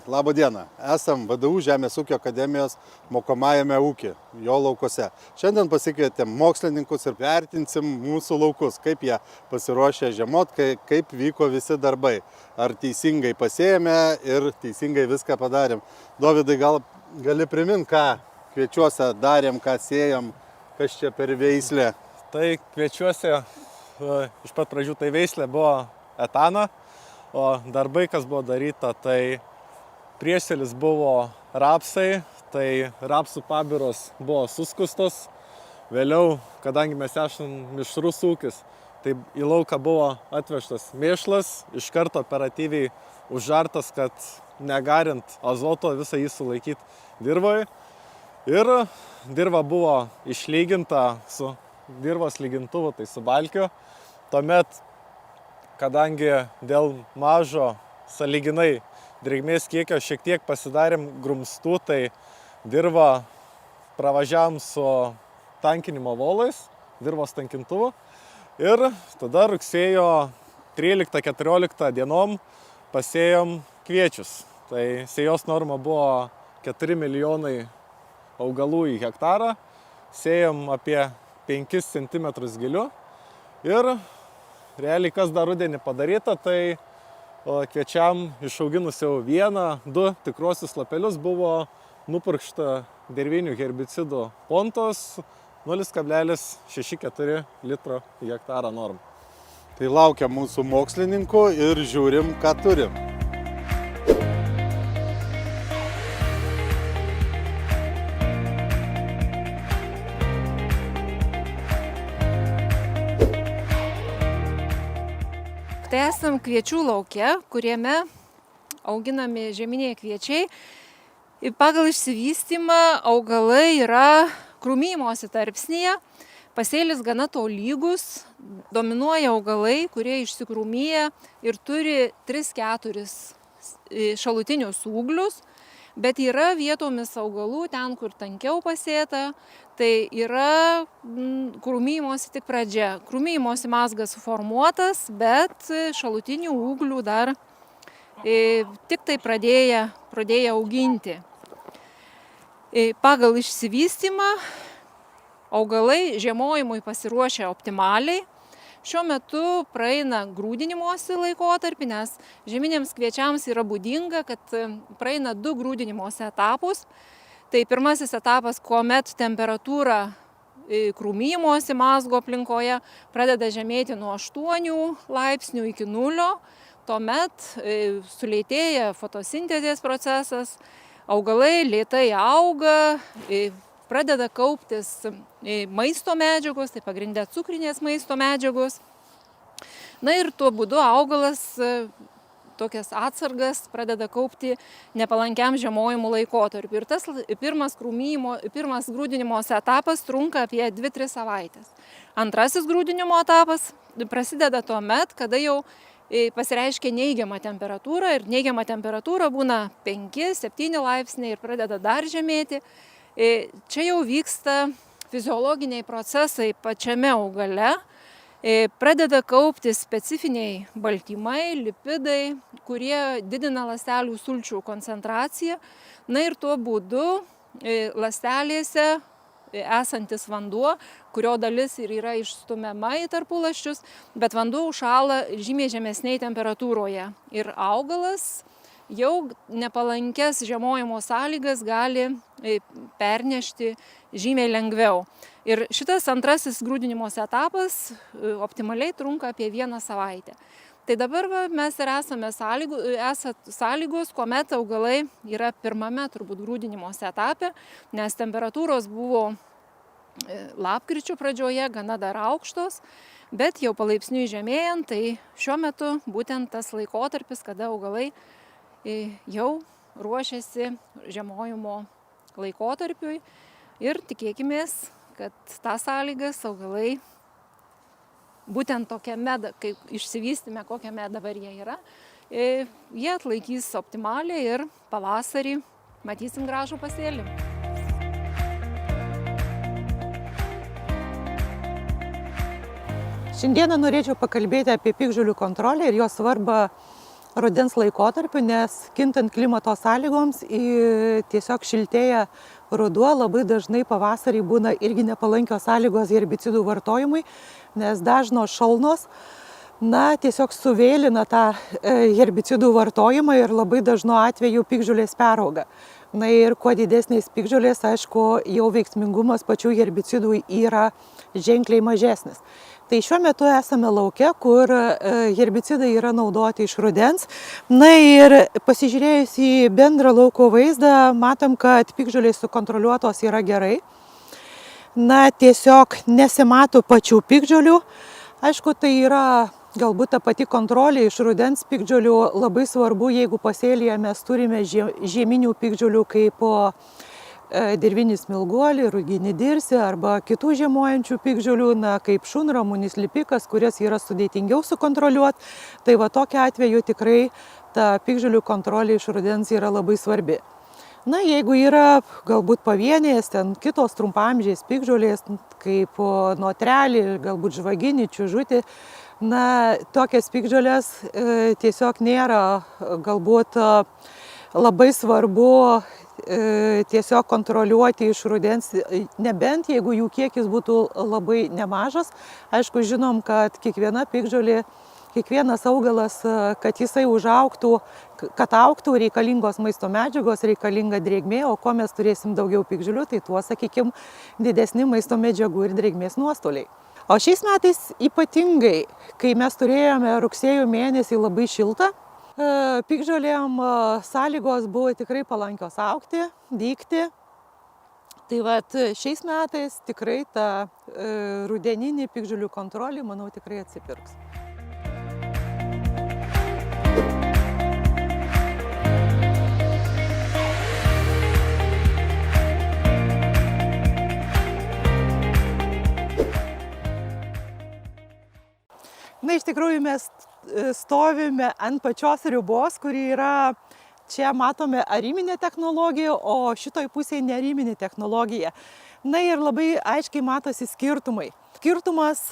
Labą dieną. Esam VDU Žemės ūkio akademijos mokomajame ūkį, jo laukuose. Šiandien pasikvietėm mokslininkus ir vertinsim mūsų laukus, kaip jie pasiruošė žiemot, kaip vyko visi darbai. Ar teisingai pasėjome ir teisingai viską padarėm. Dovydai, gal gali priminti, ką kviečiuose darėm, ką sėjom, kas čia per veislė? Tai kviečiuose iš pat pradžių tai veislė buvo etana, o darbai, kas buvo daryta, tai priesėlis buvo rapsai, tai rapsų pabiros buvo suskustos. Vėliau, kadangi mes esam mišrus ūkis, tai į lauką buvo atvežtas mėšlas, iš karto operatyviai užžartas, kad negarint azoto visą jį sulaikyti dirvoje. Ir dirva buvo išlyginta su dirvos lygintuvu, tai su balkiu. Tuomet, kadangi dėl mažo sąlyginai drėgmės kiekio šiek tiek pasidarėm grumstų, tai dirvą pravažiavom su tankinimo volais, dirvos tankintuvu. Ir tada rugsėjo 13-14 dienom pasėjom kviečius. Tai sėjos norma buvo 4 milijonai augalų į hektarą. Sėjom apie 5 cm giliu. Ir realiai, kas dar rudenį padaryta, tai kviečiam išauginus jau 1-2 tikruosius lapelius buvo nupurkšta dirvinių herbicidų pontos 0,64 litro į hektarą normą. Tai laukia mūsų mokslininkų ir žiūrim, ką turim. Tai esam kviečių lauke, kuriame auginami žieminiai kviečiai. Pagal išsivystymą augalai yra krūmijimosi tarpsnyje. Pasėlis gana tolygus, dominuoja augalai, kurie išsikrūmyja ir turi 3-4 šalutinius ūglius. Bet yra vietomis augalų, ten, kur tankiau pasėta, tai yra krūmijimosi tik pradžia. Krūmijimosi mazgas suformuotas, bet šalutinių ūglių dar tik tai pradėję auginti. Pagal išsivystymą augalai žiemojimui pasiruošia optimaliai. Šiuo metu praeina grūdinimosi laikotarpį, nes žieminiams kviečiams yra būdinga, kad praeina 2 grūdinimosi etapus. Tai pirmasis etapas, kuomet temperatūra krūmijimosi mazgo aplinkoje pradeda žemėti nuo 8 laipsnių iki 0. Tuomet sulėtėja fotosintezės procesas, augalai lėtai auga, pradeda kauptis maisto medžiagos, tai pagrindė cukrinės maisto medžiagos. Na ir tuo būdu augalas tokias atsargas pradeda kaupti nepalankiam žiemojimo laikotarpiu. Ir tas pirmas grūdinimosi etapas trunka apie 2-3 savaitės. Antrasis grūdinimo etapas prasideda tuomet, kada jau pasireiškia neigiama temperatūra ir neigiama temperatūra būna 5-7 laipsniai ir pradeda dar žemėti. Čia jau vyksta fiziologiniai procesai pačiame augale, pradeda kaupti specifiniai baltymai, lipidai, kurie didina ląstelių sulčių koncentraciją. Na ir tuo būdu ląstelėse esantis vanduo, kurio dalis ir yra išstumiama į tarpulasčius, bet vanduo užšąla žymiai žemesnėje temperatūroje. Ir augalas jau nepalankės žiemojimo sąlygas gali pernešti žymiai lengviau. Ir šitas antrasis grūdinimosi etapas optimaliai trunka apie 1 savaitę. Tai dabar mes ir esame sąlygos, kuomet augalai yra pirmame turbūt grūdinimosi etape, nes temperatūros buvo lapkričio pradžioje gana dar aukštos, bet jau palaipsniui žemėjant, tai šiuo metu būtent tas laikotarpis, kada augalai jau ruošiasi žiemojimo laikotarpiui ir tikėkimės, kad tas sąlygas augalai būtent tokiame, kaip išsivystyme, kokiame dabar jie yra, jie atlaikys optimaliai ir pavasarį matysim gražų pasėlį. Šiandieną norėčiau pakalbėti apie piktžolių kontrolę ir jos svarbą rudens laikotarpiu, nes kintant klimato sąlygoms tiesiog šiltėja ruduo, labai dažnai pavasarį būna irgi nepalankios sąlygos herbicidų vartojimui, nes dažnos šalnos tiesiog suvėlina tą herbicidų vartojimą ir labai dažnu atveju piktžolės perauga. Ir kuo didesnės piktžolės, aišku, jau veiksmingumas pačių herbicidų yra ženkliai mažesnis. Tai šiuo metu esame lauke, kur herbicidai yra naudoti iš rudens. Ir pasižiūrėjus į bendrą lauko vaizdą, matom, kad piktžolės sukontroliuotos yra gerai. Tiesiog nesimato pačių piktžolių. Aišku, tai yra galbūt ta pati kontrolė iš rudens piktžolių labai svarbu, jeigu pasėlyje mes turime žieminių piktžolių kaip dirvinis smilguolį, ruginį dirsį arba kitų žiemojančių piktžolių, kaip šunramunis lipikas, kurias yra sudėtingiau sukontroliuoti. Tai va tokiu atveju tikrai ta piktžolių kontrolė iš rudens yra labai svarbi. Jeigu yra galbūt pavienės, ten kitos trumpaamžės piktžolės, kaip notrelį, galbūt žvaginį, čiužutį, tokias piktžolės tiesiog nėra galbūt labai svarbu tiesiog kontroliuoti iš rudens, nebent jeigu jų kiekis būtų labai nemažas. Aišku, žinom, kad kiekviena piktžolė, kiekvienas augalas, kad jisai užaugtų, kad augtų reikalingos maisto medžiagos, reikalinga drėgmė, o kuo mes turėsim daugiau piktžolių, tai tuo, sakykime, didesni maisto medžiagų ir drėgmės nuostoliai. O šiais metais ypatingai, kai mes turėjome rugsėjo mėnesį labai šiltą, piktžolėm sąlygos buvo tikrai palankios augti, dygti. Tai šiais metais tikrai ta rudeninė piktžolių kontrolė, manau, tikrai atsipirks. Iš tikrųjų mes stovime ant pačios ribos, kuri yra, čia matome ariminė technologija, o šitoj pusėje neariminė technologija. Ir labai aiškiai matosi skirtumai. Skirtumas,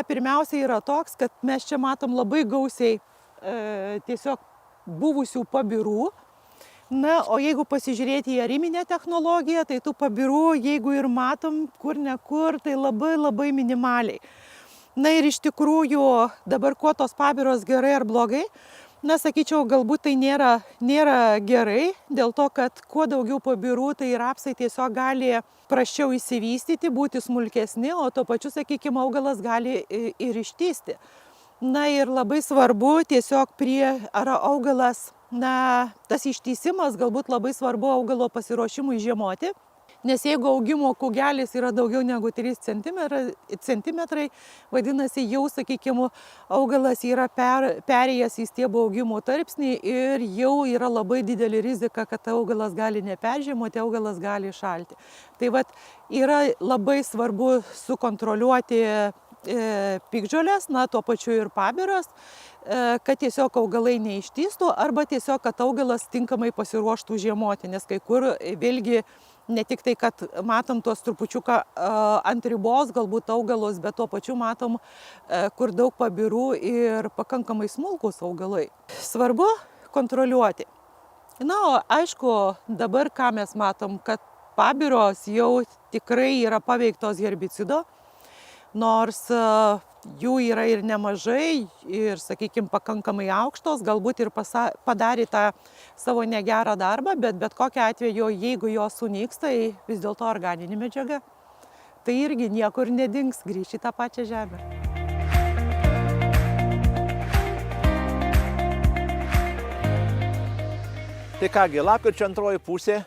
pirmiausia, yra toks, kad mes čia matom labai gausiai tiesiog buvusių pabirų. O jeigu pasižiūrėti į ariminę technologiją, tai tų pabirų, jeigu ir matom kur ne kur, tai labai minimaliai. Ir iš tikrųjų dabar kuo tos pabiros gerai ar blogai, sakyčiau, galbūt tai nėra gerai, dėl to, kad kuo daugiau pabirų, tai rapsai tiesiog gali prasčiau įsivystyti, būti smulkesni, o tuo pačiu, sakykime, augalas gali ir ištysti. Ir labai svarbu tiesiog ar augalas, tas ištysimas galbūt labai svarbu augalo pasiruošimui žiemoti. Nes jeigu augimo kūgelis yra daugiau negu 3 centimetrai, vadinasi, jau, sakykime, augalas yra perėjęs į stiebo augimo tarpsnį ir jau yra labai didelė rizika, kad augalas gali neperžiemoti, augalas gali šalti. Tai yra labai svarbu sukontroliuoti piktžolės, tuo pačiu ir pabiras, kad tiesiog augalai neištystų arba tiesiog, kad augalas tinkamai pasiruoštų žiemoti, nes kai kur vėlgi ne tik tai, kad matom tuos trupučiuką ant ribos galbūt augalus, bet tuo pačiu matom, kur daug pabirų ir pakankamai smulkus augalai. Svarbu kontroliuoti. O aišku, dabar ką mes matom, kad pabiros jau tikrai yra paveiktos herbicido, nors jų yra ir nemažai ir, sakykime, pakankamai aukštos, galbūt ir padarė tą savo negerą darbą, bet kokiu atveju, jeigu jos sunyks, tai vis dėlto organinė medžiaga, tai irgi niekur nedings, grįš į tą pačią žemę. Tai kągi, lapkričio antroji pusė,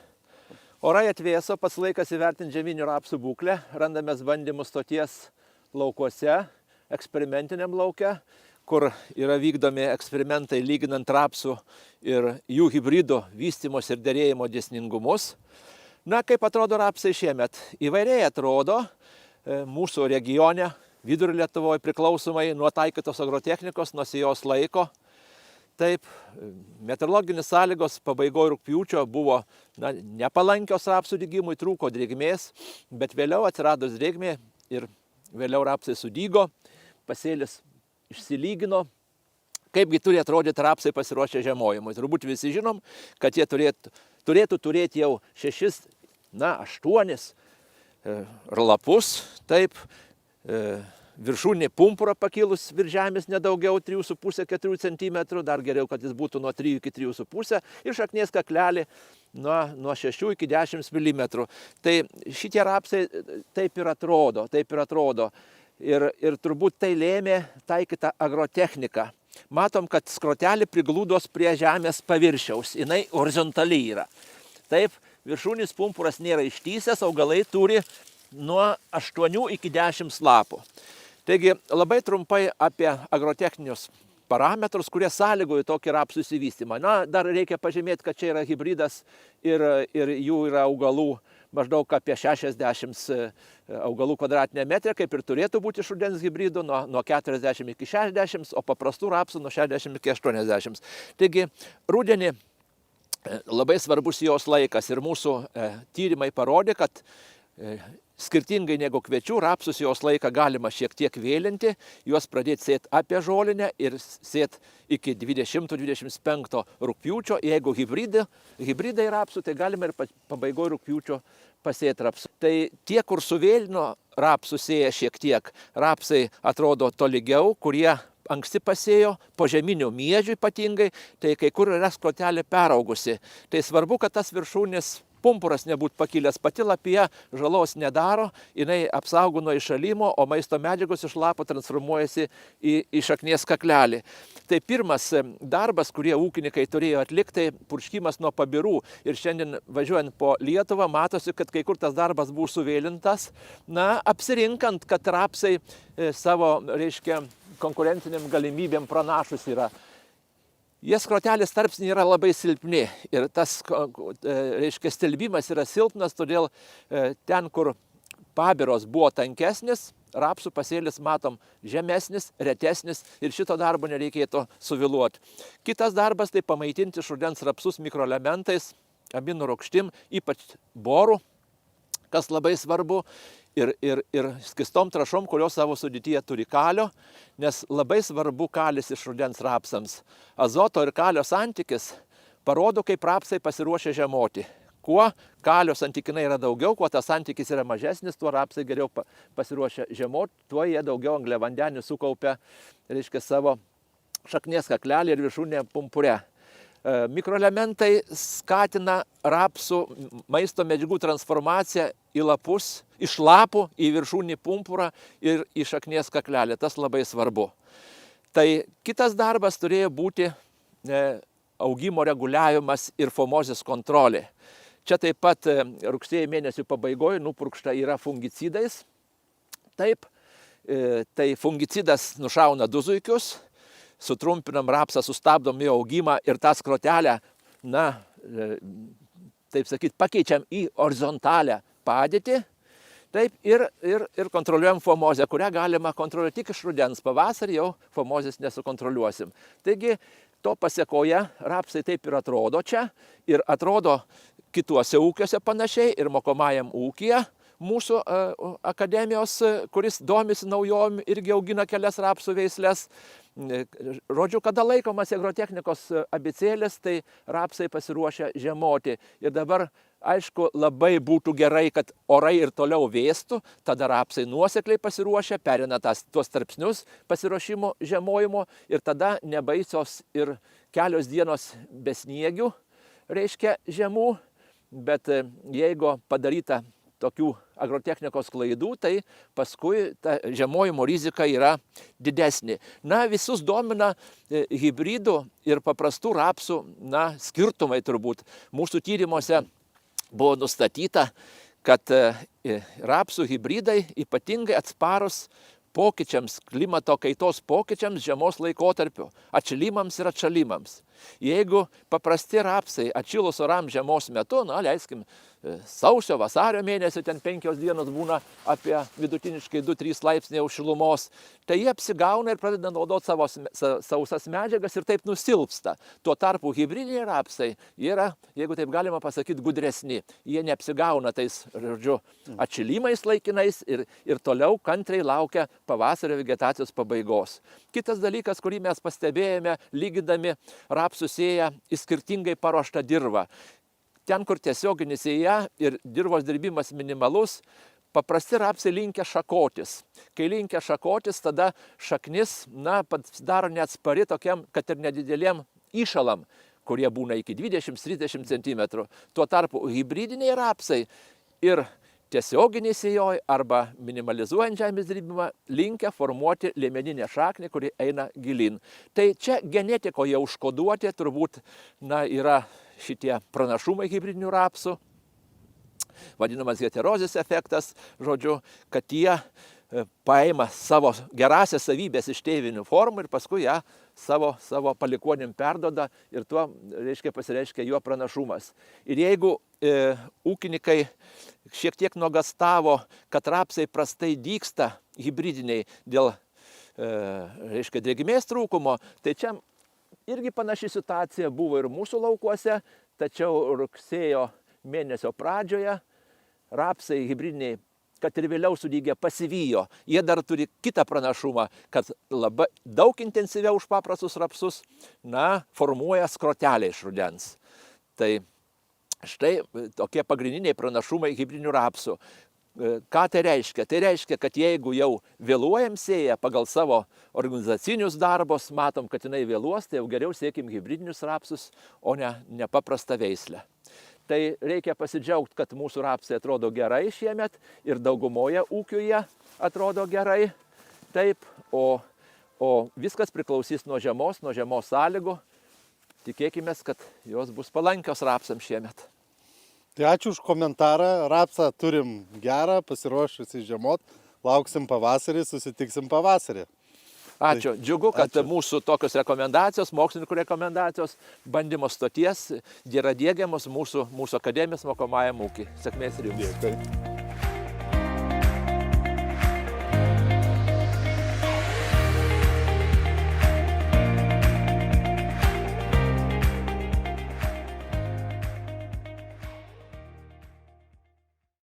orai atvėso, pats laikas įvertinti žieminių rapsų būklę, randamės bandymus stoties laukuose, eksperimentiniam lauke, kur yra vykdomi eksperimentai lyginant rapsų ir jų hibridų vystymos ir derėjimo dėsningumus. Kaip atrodo rapsai šiemet? Įvairiai atrodo mūsų regione, Vidurio Lietuvoje, priklausomai nuo taikytos agrotechnikos, nuo sėjos laiko. Taip, meteorologinės sąlygos pabaigoje rugpjūčio buvo nepalankios rapsų dygimui, trūko drėgmės, bet vėliau atsiradus drėgmė ir vėliau rapsai sudygo, pasėlis išsilygino, Kaipgi turi atrodyti rapsai pasiruošę žiemojimui? Turbūt visi žinom, kad jie turėtų turėti jau 8 lapus, taip, viršūnė pumpurą pakilus virš žemės nedaugiau 3,5-4 cm, dar geriau, kad jis būtų nuo 3 iki 3,5 ir šaknies kaklelį nuo 6 iki 10 mm. Tai šitie rapsai taip ir atrodo. Ir turbūt tai lėmė taikyta agrotechnika. Matom, kad skrotelė priglūdos prie žemės paviršiaus, jinai horizontaliai yra. Taip, viršūnis pumpuras nėra ištysęs, augalai turi nuo 8 iki 10 lapų. Taigi labai trumpai apie agrotechninius parametrus, kurie sąlygoja tokį rapsų įsivystymą. Dar reikia pažymėti, kad čia yra hybridas ir jų yra augalų maždaug apie 60 augalų kvadratinė metrė, kaip ir turėtų būti iš rudens hybridų, nuo 40 iki 60, o paprastų rapsų nuo 60 iki 80. Taigi rudenį labai svarbus jos laikas ir mūsų tyrimai parodė, kad skirtingai negu kviečių, rapsus jos laiką galima šiek tiek vėlinti, juos pradėti sėti apie žolinę ir sėti iki 20-25 rugpjūčio. Jeigu hybridai rapsų, tai galima ir pabaigoje rugpjūčio pasėti rapsų. Tai tie, kur suvėlino rapsų sėja šiek tiek, rapsai atrodo tolygiau, kurie anksti pasėjo, po žeminių miežių ypatingai, tai kai kur yra skrotelė peraugusi. Tai svarbu, kad tas viršūnis pumpuras nebūtų pakilęs, pati lapija žalos nedaro, jinai apsaugo nuo iššalimo, o maisto medžiagos iš lapo transformuojasi į šaknies kaklelį. Tai pirmas darbas, kurį ūkininkai turėjo atlikti, purškimas nuo pabirų. Ir šiandien važiuojant po Lietuvą, matosi, kad kai kur tas darbas buvo suvėlintas, apsirinkant, kad rapsai savo, konkurenciniam galimybėm pranašus yra. Jie skrotelės tarpsniai yra labai silpni ir tas, stelbimas yra silpnas, todėl ten, kur pabiros buvo tankesnis, rapsų pasėlis, matom, žemesnis, retesnis ir šito darbo nereikėtų suvėluoti. Kitas darbas tai pamaitinti iš rudens rapsus mikroelementais, aminų rūgštim, ypač borų, kas labai svarbu. Ir skistom trąšom, kurios savo sudėtyje turi kalio, nes labai svarbu kalis iš rudens rapsams. Azoto ir kalio santykis parodo, kaip rapsai pasiruošia žiemoti. Kuo kalio santykinai yra daugiau, kuo tas santykis yra mažesnis, tuo rapsai geriau pasiruošia žiemoti, tuo jie daugiau angliavandenių sukaupia, savo šaknies kaklelį ir viršūnę pumpure. Mikroelementai skatina rapsų maisto medžiagų transformaciją į lapus, iš lapų į viršūnį pumpurą ir į šaknies kaklelį. Tas labai svarbu. Tai kitas darbas turėjo būti augimo reguliavimas ir fomozės kontrolė. Čia taip pat rugsėjo mėnesio pabaigoje nupurkšta yra fungicidais. Taip, tai fungicidas nušauna 2 zuikius. Sutrumpinam rapsą, sustabdom jo augimą ir tą skrotelę, pakeičiam į horizontalią padėtį. Taip, ir kontroliuojam fomozę, kurią galima kontroliuoti tik iš rudens. Pavasarį jau fomozės nesukontroliuosim. Taigi, to pasiekoje rapsai taip ir atrodo čia ir atrodo kituose ūkiuose panašiai ir mokomajam ūkyje. Mūsų akademijos, kuris domisi naujom, irgi augina kelias rapsų veislės. Žodžiu, kada laikomas agrotechnikos abėcėlės, tai rapsai pasiruošia žiemoti. Ir dabar, aišku, labai būtų gerai, kad orai ir toliau vėstų, tada rapsai nuosekliai pasiruošia, perina tuos tarpsnius pasiruošimo žiemojimo ir tada nebaisios ir kelios dienos be sniegių, žiemų, bet jeigu padaryta tokių agrotechnikos klaidų, tai paskui ta žiemojimo rizika yra didesnė. Visus domina hybridų ir paprastų rapsų, skirtumai turbūt. Mūsų tyrimuose buvo nustatyta, kad rapsų hybridai ypatingai atsparus pokyčiams, klimato kaitos pokyčiams žiemos laikotarpiu, atšilimams ir atšalimams. Jeigu paprasti rapsai atšilus oram žiemos metu, na, leiskim, sausio, vasario mėnesį, ten 5 dienos būna apie vidutiniškai 2-3 laipsniai šilumos, tai jie apsigauna ir pradeda naudoti savo sausas medžiagas ir taip nusilpsta. Tuo tarpu hibridiniai rapsai yra, jeigu taip galima pasakyti, gudresni. Jie neapsigauna tais, žodžiu, atšilimais laikinais ir toliau kantriai laukia pavasario vegetacijos pabaigos. Kitas dalykas, kurį mes pastebėjome, lygindami rapsų sėją į skirtingai paruoštą dirvą. Ten, kur tiesioginis sėja ir dirvos dirbimas minimalus, paprasti rapsai linkia šakotis. Kai linkia šakotis, tada šaknis, na, pasidaro neatspari tokiam, kad ir nedideliem įšalam, kurie būna iki 20-30 cm. Tuo tarpu hibridiniai rapsai ir tiesioginiai sėjoj arba minimalizuojant žemės dirbimą linkia formuoti liemeninę šaknį, kuri eina gilin. Tai čia genetikoje užkoduoti turbūt, na, yra šitie pranašumai hibridinių rapsų, vadinamas heterozės efektas, žodžiu, kad jie paima savo gerasias savybės iš tėvinių formų ir paskui ją savo palikuonim perdoda ir tuo, reiškia, pasireiškia jo pranašumas. Ir jeigu ūkininkai šiek tiek nuogastavo, kad rapsai prastai dygsta hibridiniai dėl, reiškia, drėgmės trūkumo, tai čia irgi panaši situacija buvo ir mūsų laukuose, tačiau rugsėjo mėnesio pradžioje rapsai hibridiniai, kad ir vėliau sudygę, pasivijo. Jie dar turi kitą pranašumą, kad labai daug intensyviau už paprastus rapsus, na, formuoja skrotelę iš rudens. Tai štai tokie pagrindiniai pranašumai hibridinių rapsų. Ką tai reiškia? Tai reiškia, kad jeigu jau vėluojam sėją pagal savo organizacinius darbus, matom, kad jinai vėluos, tai jau geriau sėkim hibridinius rapsus, o ne paprastą veislę. Tai reikia pasidžiaugti, kad mūsų rapsai atrodo gerai šiemet ir daugumoje ūkių jie atrodo gerai. Taip, o viskas priklausys nuo žiemos sąlygų. Tikėkime, kad jos bus palankios rapsam šiemet. Tai ačiū už komentarą. Rapsą turim gerą, pasiruošusi žiemot. Lauksim pavasarį, susitiksim pavasarį. Ačiū. Džiugu, kad mūsų tokios rekomendacijos, mokslininkų rekomendacijos, bandymo stoties yra diegiamos mūsų akademijos mokomajam ūkiui. Sėkmės ir jums. Dėkui.